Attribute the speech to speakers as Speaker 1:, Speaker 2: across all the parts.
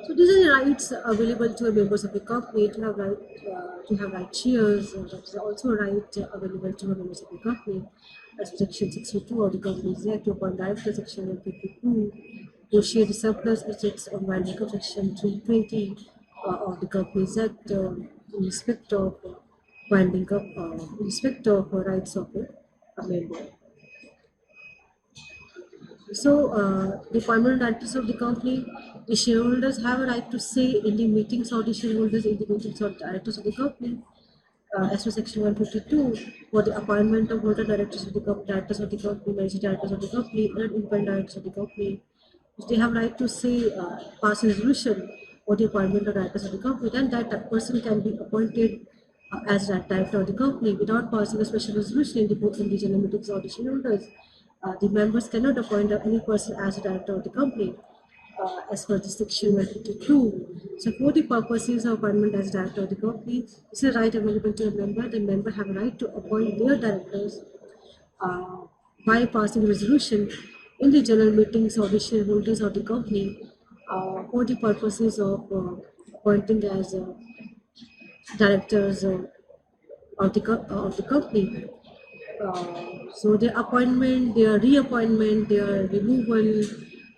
Speaker 1: So these are the rights available to members of the company to have right shares. That is also a right available to members of the company. As per Section 62 of the Companies Act to appoint directors, Section 152, to share the surplus assets on binding of Section 320 of the Companies Act in respect of in respect of rights of a member. So, the permanent directors of the company, the shareholders have a right to say in the meetings of the shareholders, in the meetings of directors of the company, as per Section 152, for the appointment of board of directors of the company, directors of the company, managing directors of the company, and independent directors of the company. They have right to say, pass a resolution for the appointment of directors of the company, then that person can be appointed as a director of the company without passing a special resolution in the general meetings of the shareholders. The members cannot appoint any person as a director of the company as per the section 152. So for the purposes of appointment as director of the company, this is a right available to a member. The member have a right to appoint their directors uh, by passing resolution in the general meetings of the shareholders of the company for the purposes of appointing as directors of the company. So their appointment, their reappointment, their removal,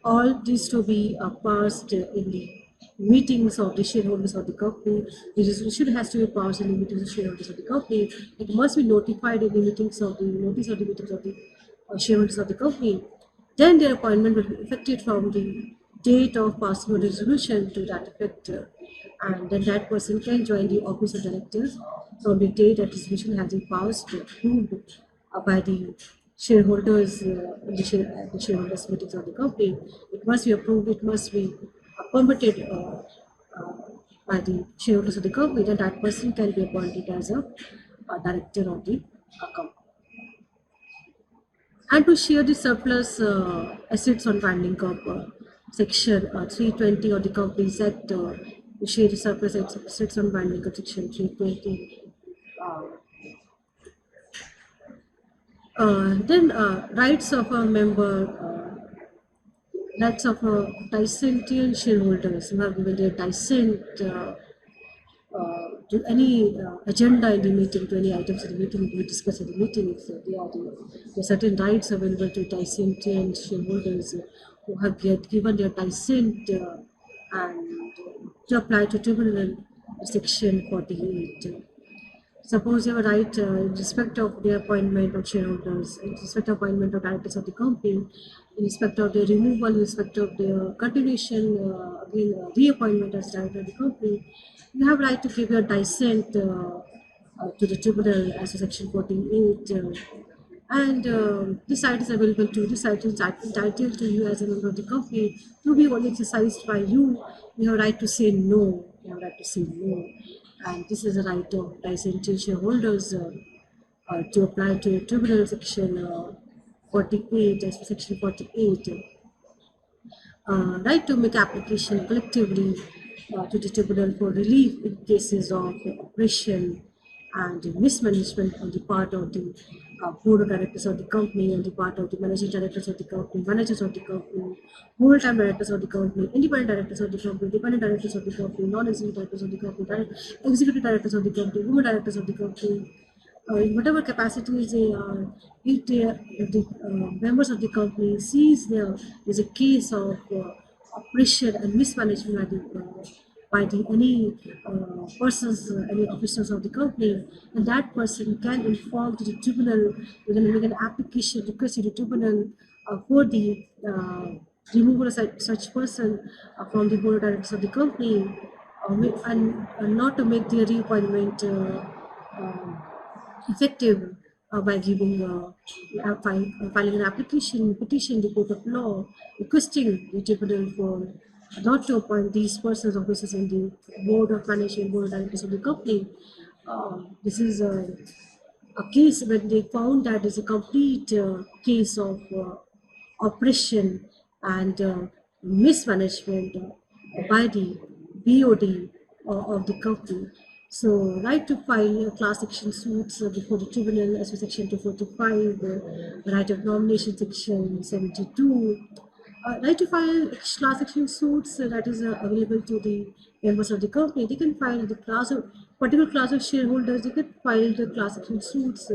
Speaker 1: all this to be passed in the meetings of the shareholders of the company. The resolution has to be passed in the meetings of shareholders of the company. It must be notified in the meetings of the notice of the meetings of the shareholders of the company. Then their appointment will be effective from the date of passing a resolution to that effect. And then that person can join the office of directors from the date that resolution has been passed approved by the shareholders the shareholders meetings of the company. It must be approved. It must be permitted by the shareholders of the company. Then that person can be appointed as a director of the company. And to share the surplus assets on Branding Corp, Section 320 of the Companies Act, to share the surplus assets on Branding Corp, Section 320. Uh, then rights of a member, rights of dissentient shareholders who have given their dissent to any agenda in the meeting, to any items in the meeting we discuss in the meeting. So there are certain rights available to dissentient shareholders who have given their dissent and to apply to tribunal section 48. Suppose you have a right in respect of the appointment of shareholders, in respect of appointment of directors of the company, in respect of the removal, in respect of the continuation, again, reappointment as director of the company, you have right to give your dissent to the tribunal as to section 48. And this right is available to you. This right is entitled to you as a member of the company to be only exercised by you. You have right to say no. You have right to say no. And this is a right of licensed shareholders to apply to tribunal section 48 as per section 48. Right to make application collectively to the tribunal for relief in cases of oppression and mismanagement on the part of the board of directors of the company, on the part of the managing directors of the company, managers of the company, full-time directors of the company, independent directors of the company, dependent directors of the company, non-executive directors of the company, executive directors of the company, women directors of the company, in whatever capacities they are, if the members of the company sees there is a case of oppression and mismanagement by the any persons, any officers of the company, and that person can inform to the tribunal, they can make an application, request to the tribunal for the removal of such person from the board of directors of the company, and not to make the reappointment effective by giving filing an application petition the court of law requesting the tribunal for not to appoint these persons officers in the board of management, board of directors of the company. This is a case when they found that it's a complete case of oppression and mismanagement by the BOD of the company. So, right to file class action suits before the tribunal as per section 245, right of nomination section 72, Right to file class action suits that is available to the members of the company. They can file the class of particular class of shareholders. They can file the class action suits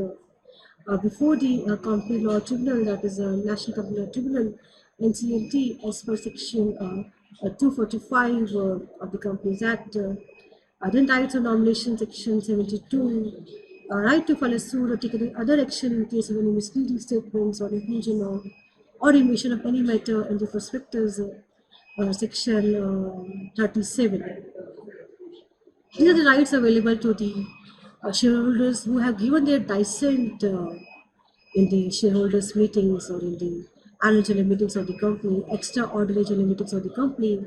Speaker 1: before the company law tribunal, that is National Company Law Tribunal, NCLT, as per section 245 of the Companies Act. Then rights of nomination, section 72. Right to file a suit or take any other action in case of any misleading statements or inclusion or omission of any matter in the prospectus, section 37. These are the rights available to the shareholders who have given their dissent in the shareholders meetings or in the annual general meetings of the company, extraordinary general meetings of the company,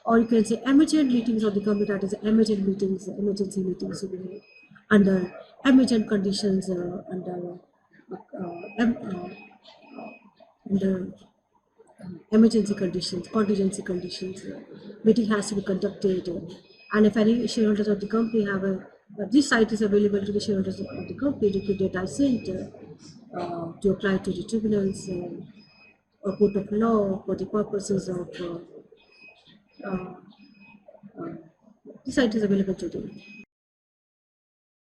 Speaker 1: or you can say emergent meetings of the company, that is emergent meetings, emergency meetings under emergent conditions, em- under emergency conditions, contingency conditions. Meeting has to be conducted, and if any shareholders of the company have this site is available to the shareholders of the company to give their dissent to apply to the tribunals or court of law for the purposes of uh, the site is available to them.